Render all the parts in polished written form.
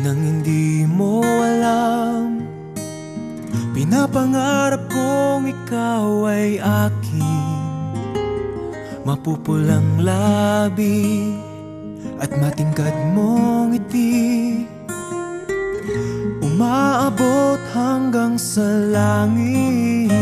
nang hindi mo alam. Pinapangarap kong ikaw ay akin, mapupulang labi at matingkad mong ngiti, umaabot hanggang sa langit.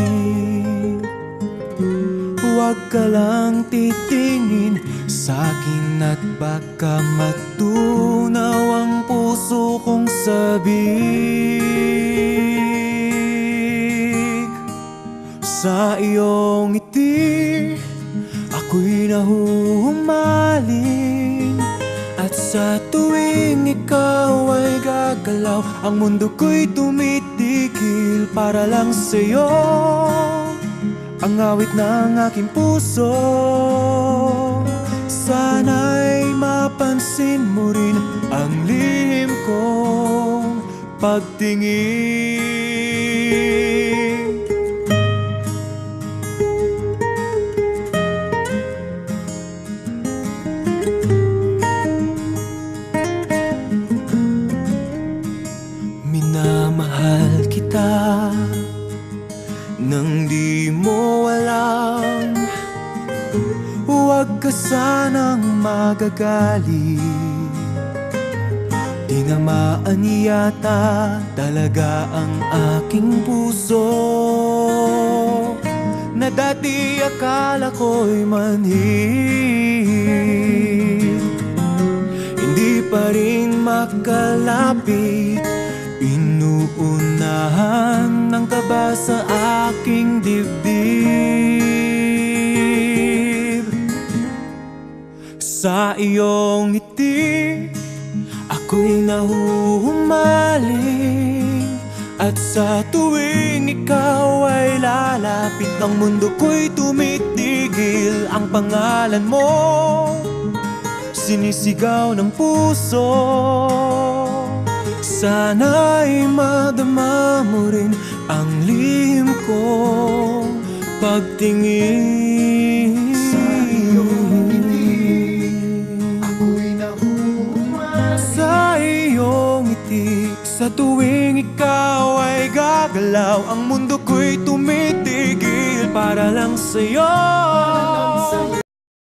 Huwag ka lang titingin sa'kin at baka matunaw ang puso kong sabik. Sa iyong ngiti ako'y nahuhumaling, at sa tuwing ikaw ay gagalaw, ang mundo ko'y tumitigil para lang sa'yo. Ang awit ng aking puso, sana'y mapansin mo rin ang lihim kong pagtingin. Minamahal kita nang di mo alam. Huwag ka sanang magagalit, tinamaan yata talaga ang aking puso, na dati akala ko'y manhid. Hindi pa rin makalapit, inuunahan ng kaba sa aking dibdib. Sa iyong ngiti ako'y nahuhumaling, at sa tuwing ikaw ay lalapit, ang mundo ko'y tumitigil. Ang pangalan mo sinisigaw ng puso, sana'y madama mo rin ang lihim kong pagtingin. Sa iyong ngiti ako'y nahuhumaling, sa iyong ngiti sa tuwing ikaw ay gagalaw, ang mundo ko'y tumitigil para lang sa'yo.